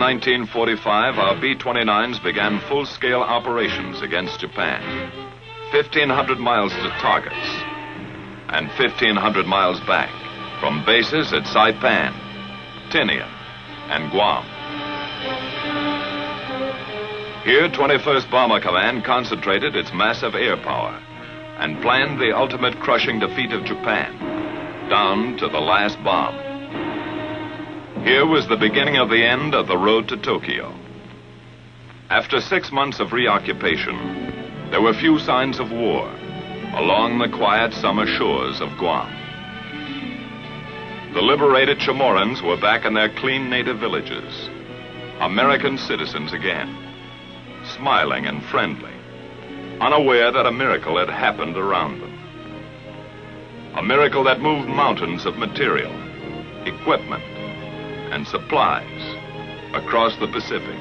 1945, our B-29s began full-scale operations against Japan. 1,500 miles to targets and 1,500 miles back from bases at Saipan, Tinian, and Guam. Here, 21st Bomber Command concentrated its massive air power and planned the ultimate crushing defeat of Japan, down to the last bomb. Here was the beginning of the end of the road to Tokyo. After 6 months of reoccupation, there were few signs of war along the quiet summer shores of Guam. The liberated Chamorros were back in their clean native villages, American citizens again, smiling and friendly, unaware that a miracle had happened around them. A miracle that moved mountains of material, equipment, and supplies across the Pacific,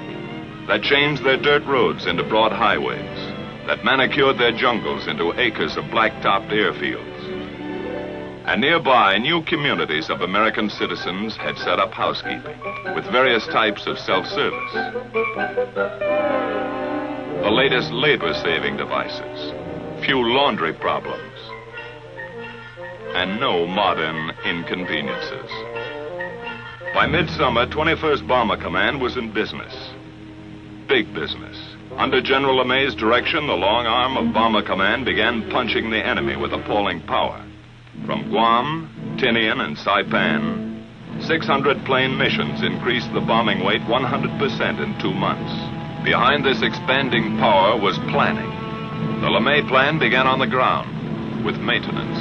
that changed their dirt roads into broad highways, that manicured their jungles into acres of black-topped airfields. And nearby, new communities of American citizens had set up housekeeping with various types of self-service. The latest labor-saving devices, few laundry problems, and no modern inconveniences. By midsummer, 21st Bomber Command was in business. Big business. Under General LeMay's direction, the long arm of Bomber Command began punching the enemy with appalling power. From Guam, Tinian, and Saipan, 600 plane missions increased the bombing weight 100% in 2 months. Behind this expanding power was planning. The LeMay plan began on the ground, with maintenance.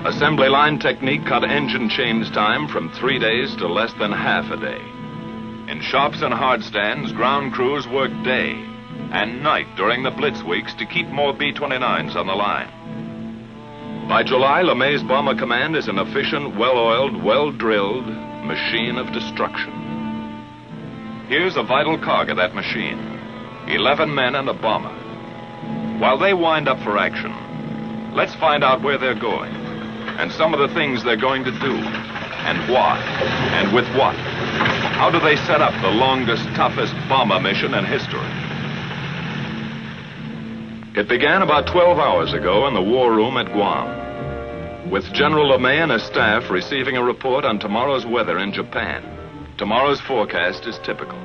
Assembly line technique cut engine change time from 3 days to less than half a day. In shops and hard stands, ground crews worked day and night during the blitz weeks to keep more B-29s on the line. By July, LeMay's Bomber Command is an efficient, well-oiled, well-drilled machine of destruction. Here's a vital cog of that machine. 11 men and a bomber. While they wind up for action, let's find out where they're going and some of the things they're going to do and why and with what. How do they set up the longest, toughest bomber mission in history? It began about 12 hours ago in the war room at Guam, with General LeMay and his staff receiving a report on tomorrow's weather in Japan. Tomorrow's forecast is typical.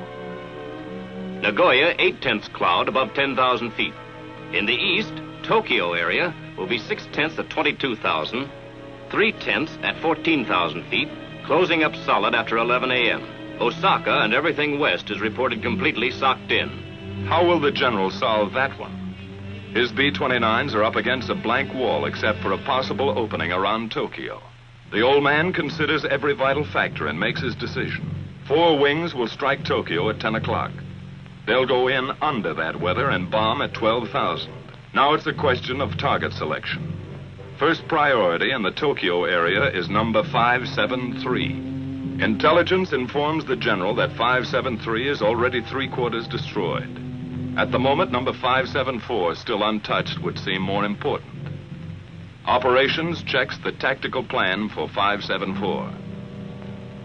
Nagoya, 8/10 cloud above 10,000 feet. In the east, Tokyo area will be 6/10 at 22,000, 3/10 at 14,000 feet, closing up solid after 11 a.m. Osaka and everything west is reported completely socked in. How will the general solve that one? His B-29s are up against a blank wall except for a possible opening around Tokyo. The old man considers every vital factor and makes his decision. 4 wings will strike Tokyo at 10 o'clock. They'll go in under that weather and bomb at 12,000. Now it's a question of target selection. First priority in the Tokyo area is number 573. Intelligence informs the general that 573 is already 3/4 destroyed. At the moment, number 574, still untouched, would seem more important. Operations checks the tactical plan for 574.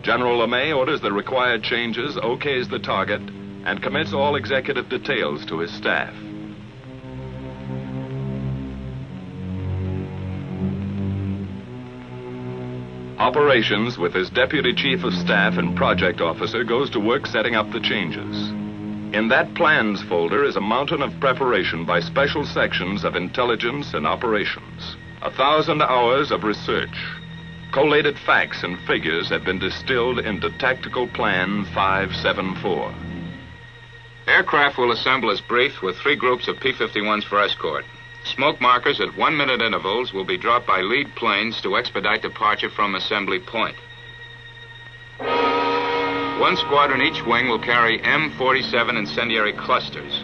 General LeMay orders the required changes, okays the target, and commits all executive details to his staff. Operations, with his deputy chief of staff and project officer, goes to work setting up the changes. In that plans folder is a mountain of preparation by special sections of intelligence and operations. 1,000 hours of research. Collated facts and figures have been distilled into Tactical Plan 574. Aircraft will assemble as briefed with 3 groups of P-51s for escort. Smoke markers at 1-minute intervals will be dropped by lead planes to expedite departure from assembly point. 1 squadron each wing will carry M47 incendiary clusters.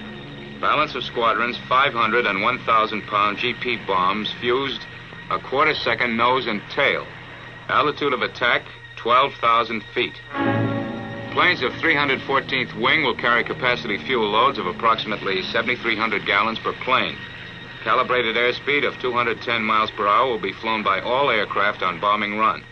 Balance of squadrons, 500 and 1,000-pound GP bombs fused a quarter-second nose and tail. Altitude of attack, 12,000 feet. Planes of 314th Wing will carry capacity fuel loads of approximately 7,300 gallons per plane. Calibrated airspeed of 210 miles per hour will be flown by all aircraft on bombing run.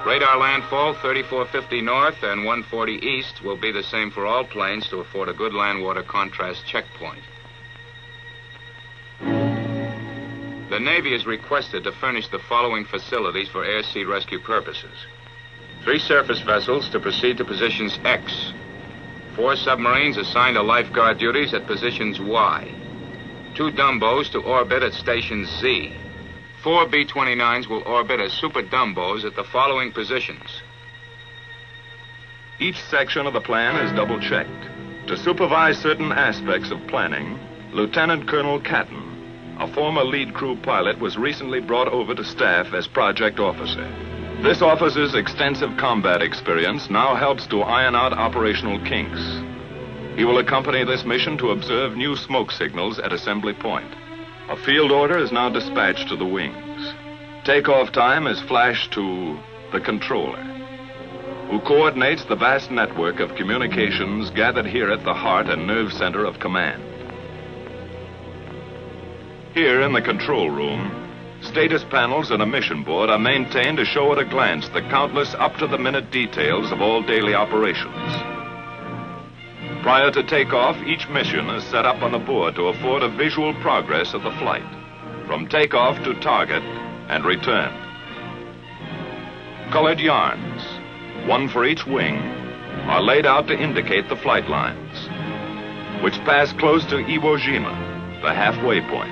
Radar landfall 3450 north and 140 east will be the same for all planes to afford a good land-water contrast checkpoint. The Navy is requested to furnish the following facilities for air-sea rescue purposes. 3 surface vessels to proceed to positions X. 4 submarines assigned to lifeguard duties at positions Y. 2 Dumbos to orbit at station Z. 4 B-29s will orbit as super Dumbos at the following positions. Each section of the plan is double-checked. To supervise certain aspects of planning, Lieutenant Colonel Catton, a former lead crew pilot, was recently brought over to staff as project officer. This officer's extensive combat experience now helps to iron out operational kinks. He will accompany this mission to observe new smoke signals at assembly point. A field order is now dispatched to the wings. Takeoff time is flashed to the controller, who coordinates the vast network of communications gathered here at the heart and nerve center of command. Here in the control room, status panels and a mission board are maintained to show at a glance the countless up-to-the-minute details of all daily operations. Prior to takeoff, each mission is set up on the board to afford a visual progress of the flight, from takeoff to target and return. Colored yarns, one for each wing, are laid out to indicate the flight lines, which pass close to Iwo Jima, the halfway point.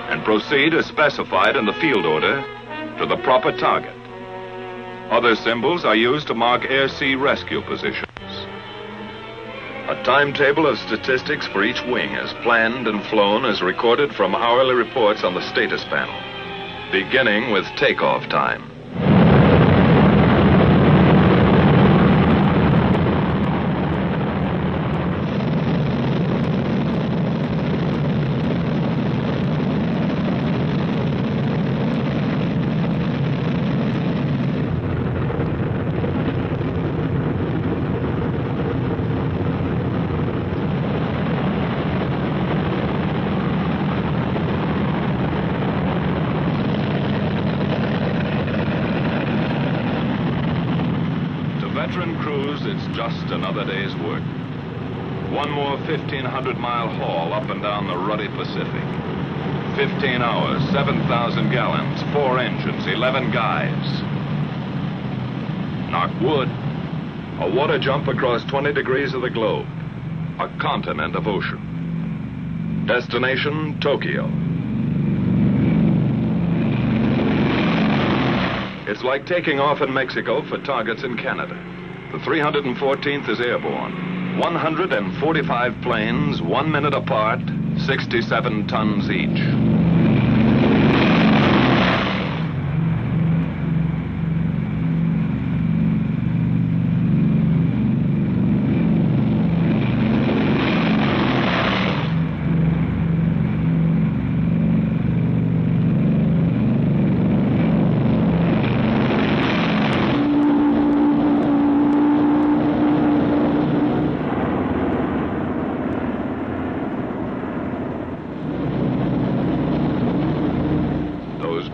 And proceed as specified in the field order to the proper target. Other symbols are used to mark air-sea rescue positions. A timetable of statistics for each wing is planned and flown as recorded from hourly reports on the status panel, beginning with takeoff time. Veteran crews, it's just another day's work. One more 1,500-mile haul up and down the ruddy Pacific. 15 hours, 7,000 gallons, 4 engines, 11 guys. Knock wood. A water jump across 20 degrees of the globe. A continent of ocean. Destination, Tokyo. It's like taking off in Mexico for targets in Canada. The 314th is airborne. 145 planes, 1 minute apart, 67 tons each.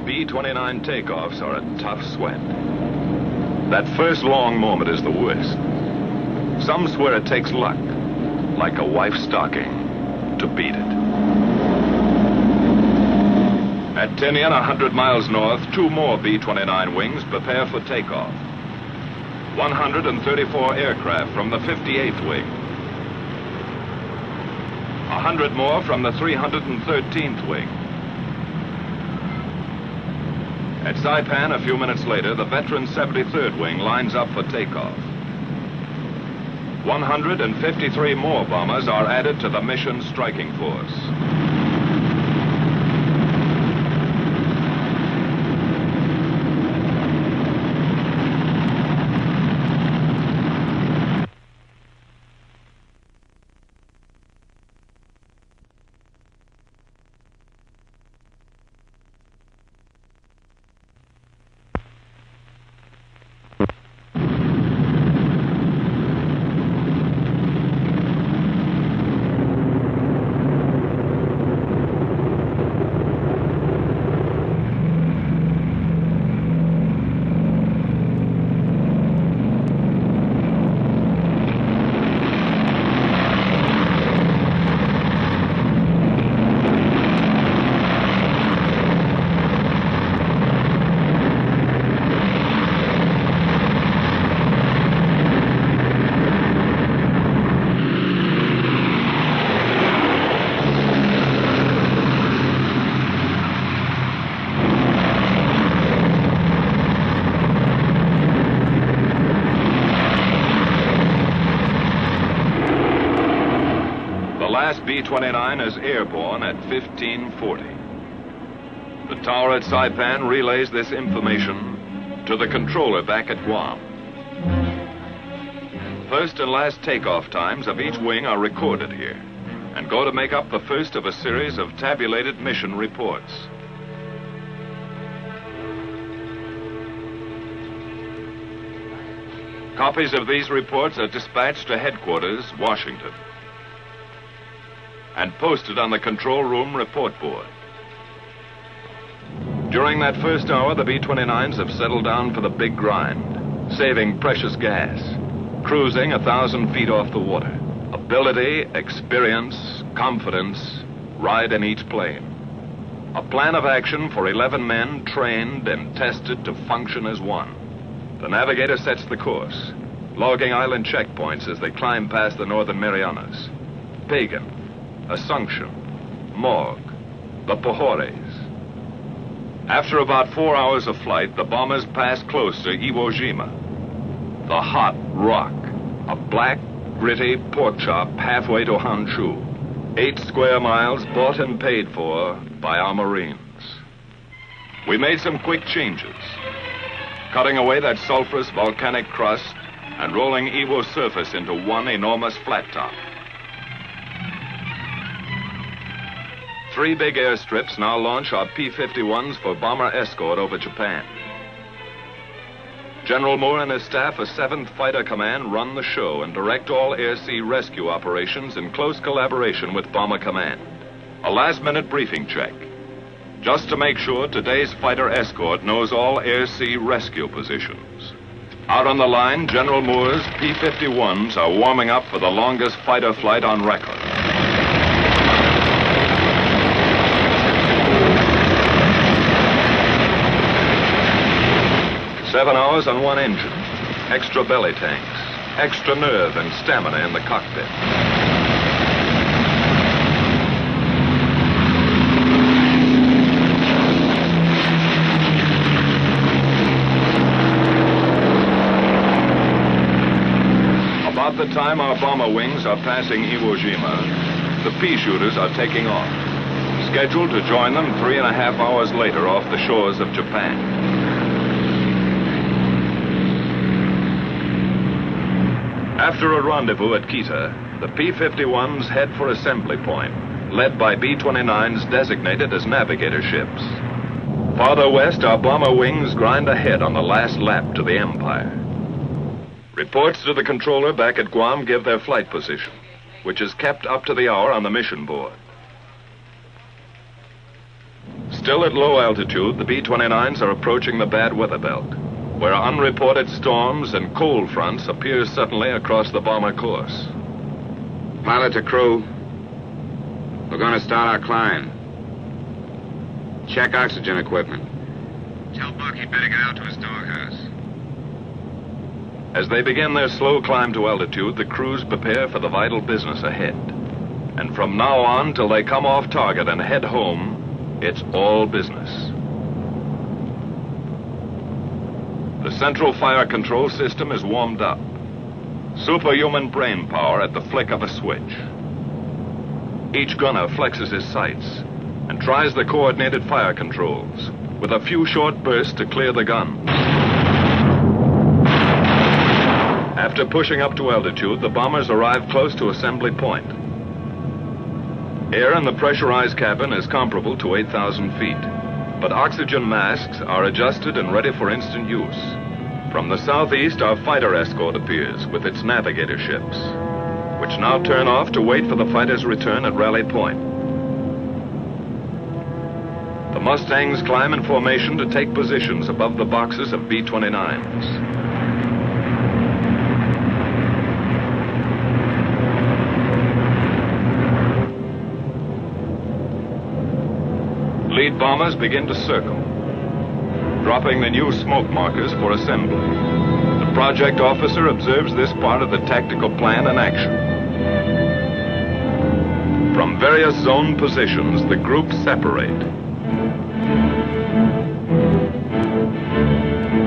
B-29 takeoffs are a tough sweat. That first long moment is the worst. Some swear it takes luck, like a wife's stocking, to beat it. At Tinian, 100 miles north, 2 more B-29 wings prepare for takeoff. 134 aircraft from the 58th wing. 100 more from the 313th wing. At Saipan, a few minutes later, the veteran 73rd wing lines up for takeoff. 153 more bombers are added to the mission striking force. last B-29 is airborne at 1540. The tower at Saipan relays this information to the controller back at Guam. First and last takeoff times of each wing are recorded here and go to make up the first of a series of tabulated mission reports. Copies of these reports are dispatched to headquarters, Washington, and posted on the control room report board. During that first hour, the B-29s have settled down for the big grind, saving precious gas, cruising 1,000 feet off the water. Ability, experience, confidence ride in each plane. A plan of action for 11 men trained and tested to function as one. The navigator sets the course, logging island checkpoints as they climb past the Northern Marianas. Pagan, Assumption, Morgue, the Pohores. After about 4 hours of flight, the bombers pass close to Iwo Jima. The hot rock, a black, gritty pork chop halfway to Honshu. 8 square miles bought and paid for by our Marines. We made some quick changes, cutting away that sulfurous volcanic crust and rolling Iwo's surface into one enormous flat top. 3 big airstrips now launch our P-51s for bomber escort over Japan. General Moore and his staff of 7th Fighter Command run the show and direct all air-sea rescue operations in close collaboration with Bomber Command. A last-minute briefing check, just to make sure today's fighter escort knows all air-sea rescue positions. Out on the line, General Moore's P-51s are warming up for the longest fighter flight on record. 7 hours on one engine, extra belly tanks, extra nerve and stamina in the cockpit. About the time our bomber wings are passing Iwo Jima, the pea shooters are taking off, scheduled to join them 3.5 hours later off the shores of Japan. After a rendezvous at Kita, the P-51s head for assembly point, led by B-29s designated as navigator ships. Farther west, our bomber wings grind ahead on the last lap to the Empire. Reports to the controller back at Guam give their flight position, which is kept up to the hour on the mission board. Still at low altitude, the B-29s are approaching the bad weather belt, where unreported storms and cold fronts appear suddenly across the bomber course. Pilot to crew, we're going to start our climb. Check oxygen equipment. Tell Buck he'd better get out to his doghouse. As they begin their slow climb to altitude, the crews prepare for the vital business ahead. And from now on till they come off target and head home, it's all business. The central fire control system is warmed up. Superhuman brain power at the flick of a switch. Each gunner flexes his sights and tries the coordinated fire controls with a few short bursts to clear the gun. After pushing up to altitude, the bombers arrive close to assembly point. Air in the pressurized cabin is comparable to 8,000 feet. But oxygen masks are adjusted and ready for instant use. From the southeast, our fighter escort appears with its navigator ships, which now turn off to wait for the fighters' return at Rally Point. The Mustangs climb in formation to take positions above the boxes of B-29s. Lead bombers begin to circle, dropping the new smoke markers for assembly. The project officer observes this part of the tactical plan in action. From various zone positions, the groups separate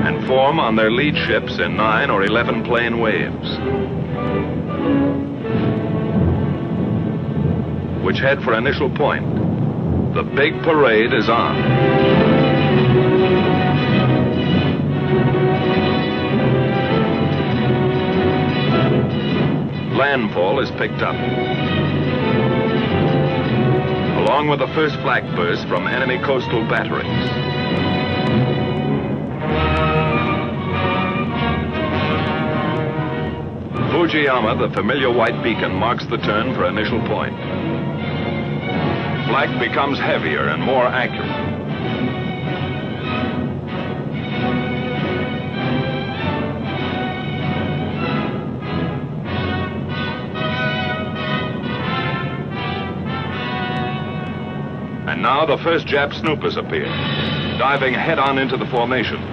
and form on their lead ships in 9 or 11 plane waves. which head for initial point. The big parade is on. Landfall is picked up, along with the first flak burst from enemy coastal batteries. Fujiyama, the familiar white beacon, marks the turn for initial point. Flak becomes heavier and more accurate. And now the first Jap snoopers appear, diving head-on into the formations.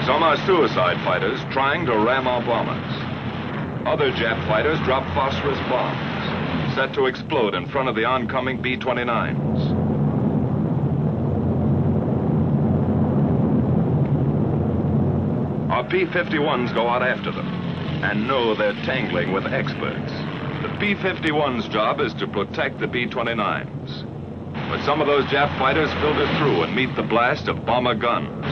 Some are suicide fighters trying to ram our bombers. Other Jap fighters drop phosphorus bombs, set to explode in front of the oncoming B-29s. Our P-51s go out after them and know they're tangling with experts. The P-51's job is to protect the B-29s. But some of those Jap fighters filter through and meet the blast of bomber guns.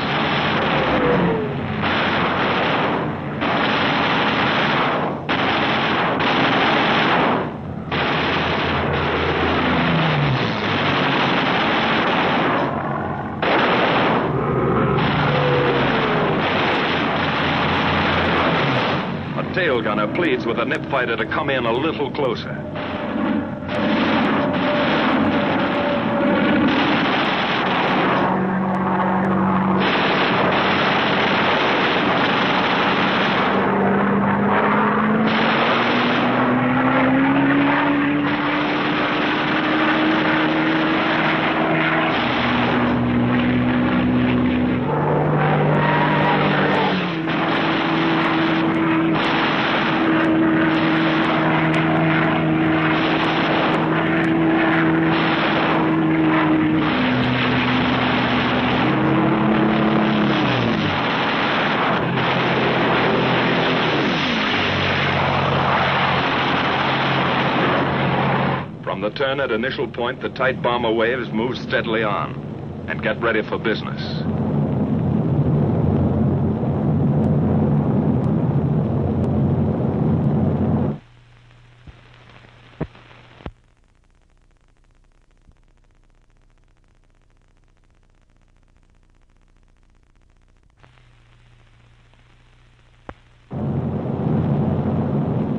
Tail gunner pleads with a nip fighter to come in a little closer. The turn at initial point, the tight bomber waves move steadily on and get ready for business.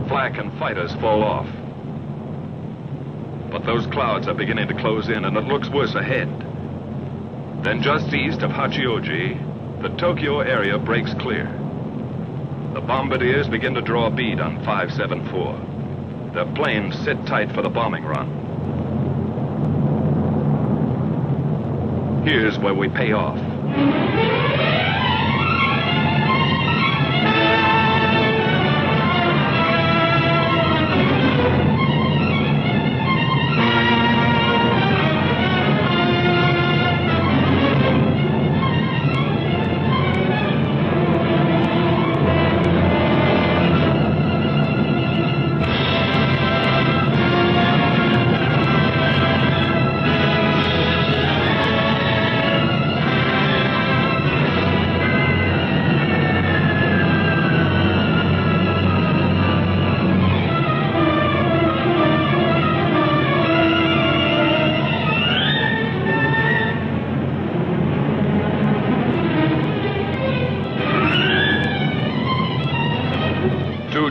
Flak and fighters fall off. But those clouds are beginning to close in, and it looks worse ahead. Then just east of Hachioji, the Tokyo area breaks clear. The bombardiers begin to draw a bead on 574. Their planes sit tight for the bombing run. Here's where we pay off.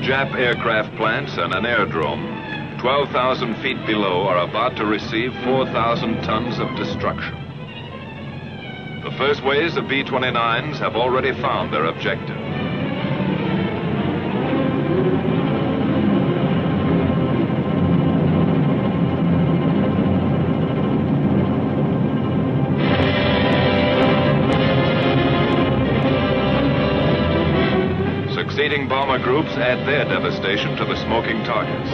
Jap aircraft plants and an aerodrome 12,000 feet below are about to receive 4,000 tons of destruction. The first waves of B-29s have already found their objective. Succeeding bomber groups add their devastation to the smoking targets.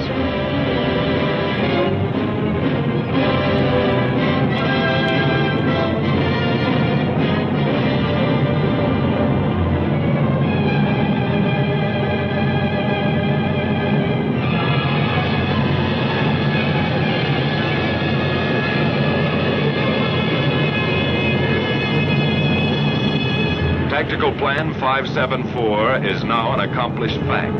Tactical Plan 574 is now an accomplished fact.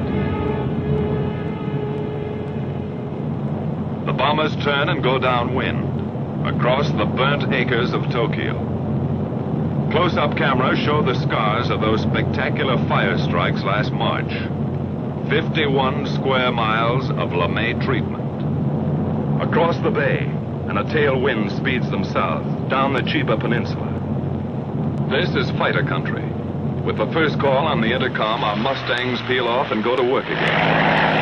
The bombers turn and go downwind, across the burnt acres of Tokyo. Close-up cameras show the scars of those spectacular fire strikes last March. 51 square miles of LeMay treatment. Across the bay, and a tailwind speeds them south, down the Chiba Peninsula. This is fighter country. With the first call on the intercom, our Mustangs peel off and go to work again.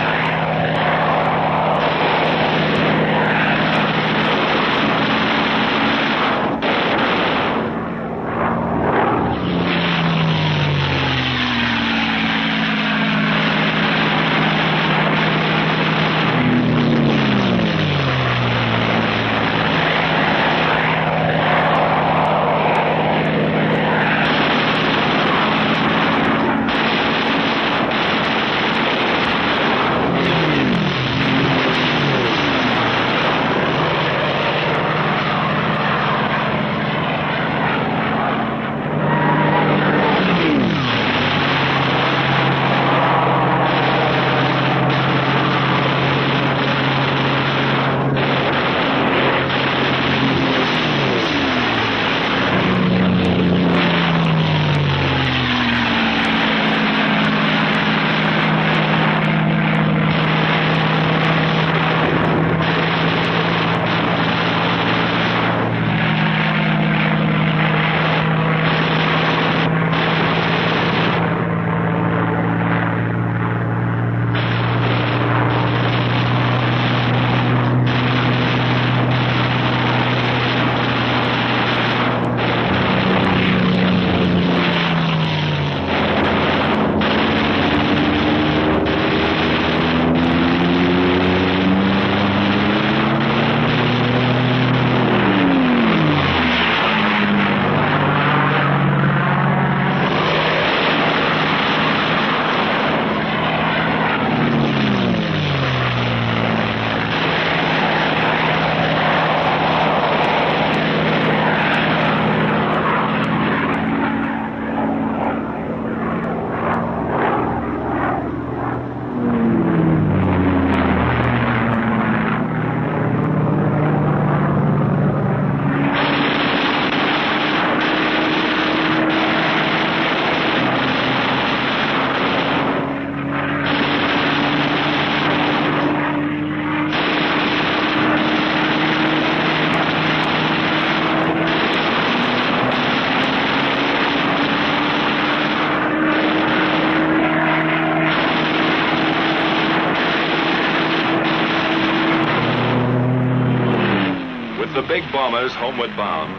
The big bombers homeward bound,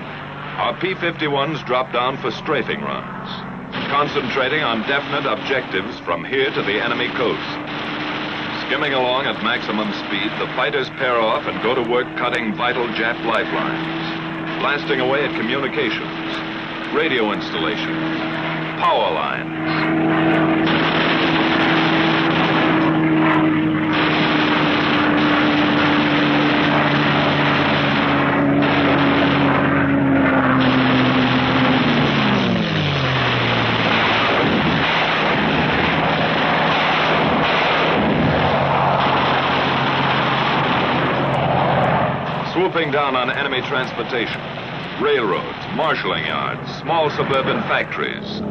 our P-51s drop down for strafing runs, concentrating on definite objectives from here to the enemy coast. Skimming along at maximum speed, the fighters pair off and go to work cutting vital Jap lifelines, blasting away at communications, radio installations, power lines. Swooping down on enemy transportation, railroads, marshalling yards, small suburban factories.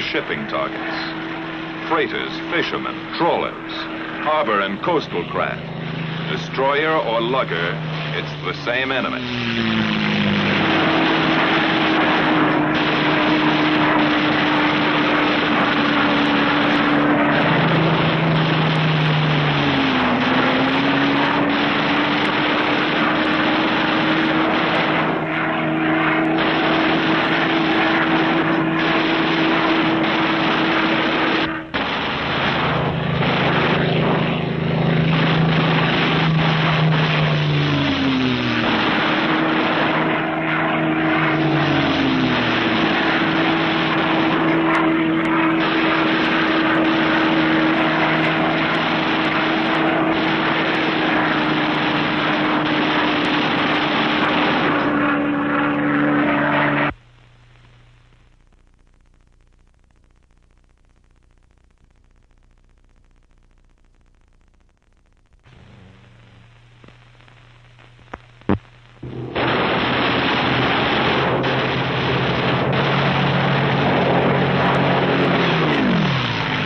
other shipping targets. Freighters, fishermen, trawlers, harbor and coastal craft. Destroyer or lugger, it's the same enemy.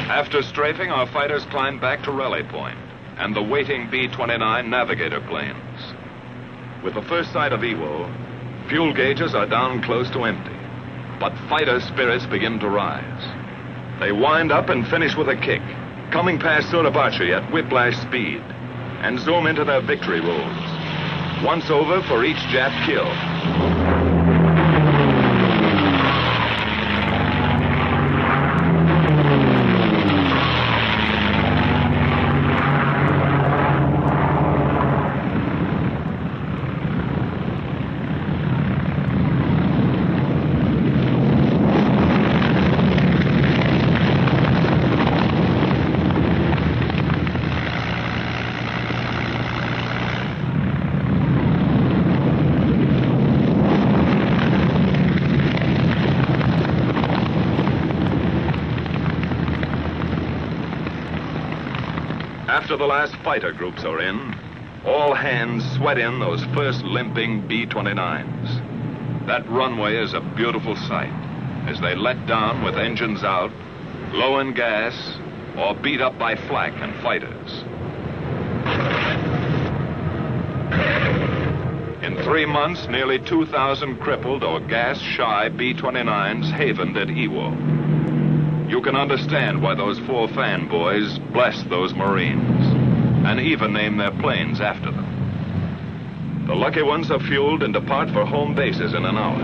After strafing, our fighters climbed back to Raleigh Point and the waiting B-29 navigator planes. With the first sight of Iwo, fuel gauges are down close to empty, but fighter spirits begin to rise. They wind up and finish with a kick, coming past Suribachi at whiplash speed, and zoom into their victory rolls. Once over for each Jap kill. After the last fighter groups are in, all hands sweat in those first limping B-29s. That runway is a beautiful sight as they let down with engines out, low in gas, or beat up by flak and fighters. In 3 months, nearly 2,000 crippled or gas-shy B-29s havened at Iwo. You can understand why those 4 fanboys blessed those Marines and even named their planes after them. The lucky ones are fueled and depart for home bases in an hour.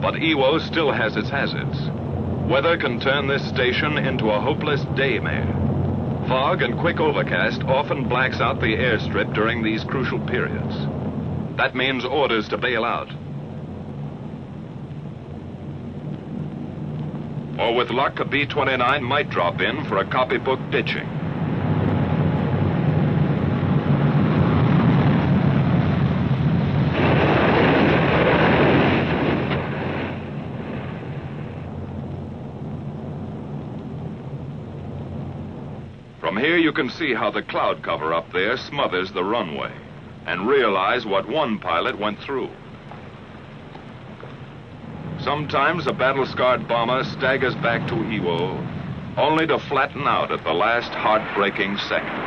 But Iwo still has its hazards. Weather can turn this station into a hopeless daymare. Fog and quick overcast often blacks out the airstrip during these crucial periods. That means orders to bail out. Or with luck, a B-29 might drop in for a copybook ditching. From here you can see how the cloud cover up there smothers the runway and realize what one pilot went through. Sometimes a battle-scarred bomber staggers back to Iwo, only to flatten out at the last heartbreaking second.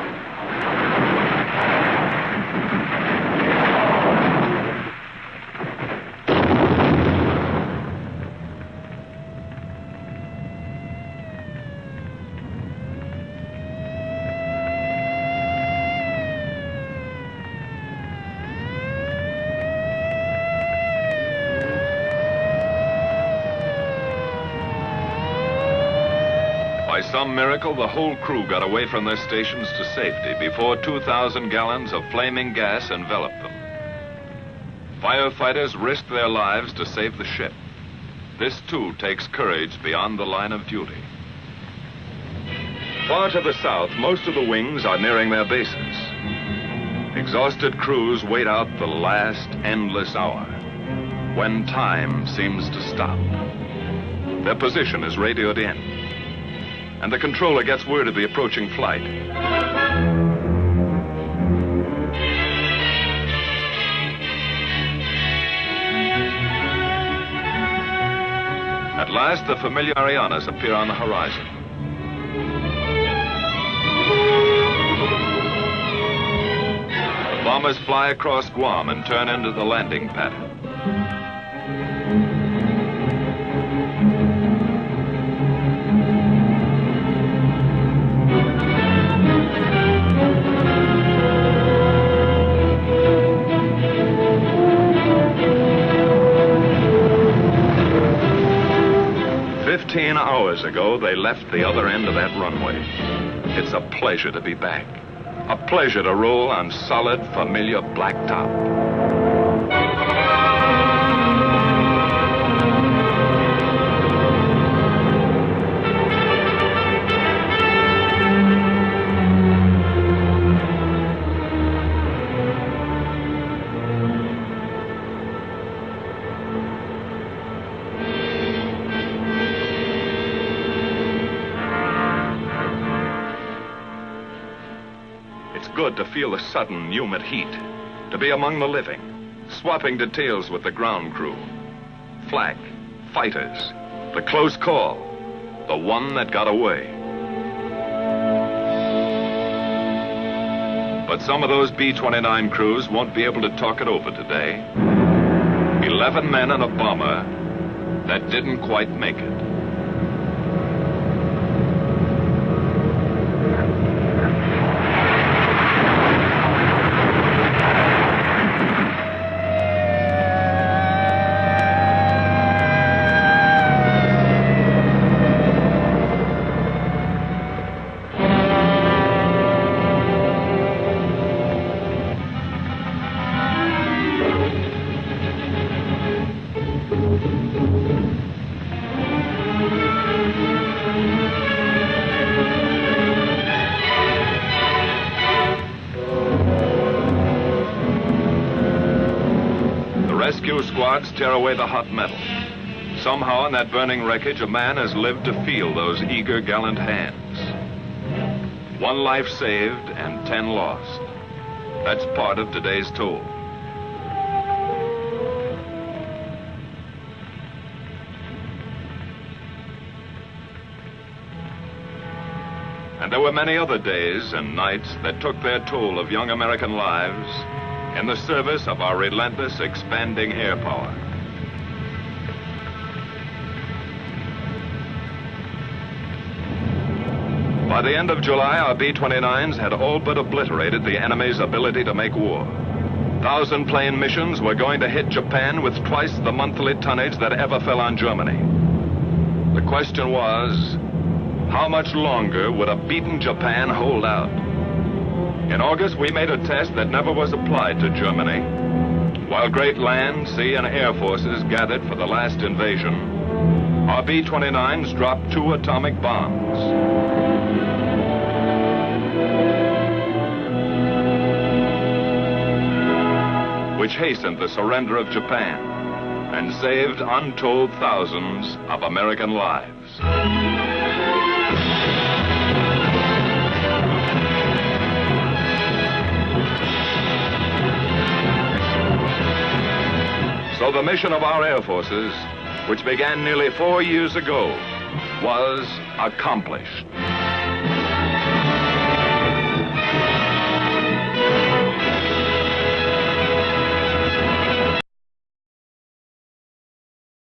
By some miracle, the whole crew got away from their stations to safety before 2,000 gallons of flaming gas enveloped them. Firefighters risked their lives to save the ship. This, too, takes courage beyond the line of duty. Far to the south, most of the wings are nearing their bases. Exhausted crews wait out the last endless hour, when time seems to stop. Their position is radioed in, and the controller gets word of the approaching flight. last, the familiar Marianas appear on the horizon. The bombers fly across Guam and turn into the landing pattern. 15 hours ago, they left the other end of that runway. It's a pleasure to be back. A pleasure to roll on solid, familiar blacktop. Good to feel the sudden, humid heat, to be among the living, swapping details with the ground crew. Flak, fighters, the close call, the one that got away. But some of those B-29 crews won't be able to talk it over today. 11 men and a bomber that didn't quite make it. Rescue squads tear away the hot metal. Somehow in that burning wreckage, a man has lived to feel those eager, gallant hands. 1 life saved and 10 lost. That's part of today's toll. And there were many other days and nights that took their toll of young American lives in the service of our relentless, expanding air power. By the end of July, our B-29s had all but obliterated the enemy's ability to make war. 1,000-plane missions were going to hit Japan with twice the monthly tonnage that ever fell on Germany. The question was, how much longer would a beaten Japan hold out? In August, we made a test that never was applied to Germany. While great land, sea, and air forces gathered for the last invasion, our B-29s dropped 2 atomic bombs. Which hastened the surrender of Japan and saved untold thousands of American lives. So the mission of our air forces, which began nearly 4 years ago, was accomplished.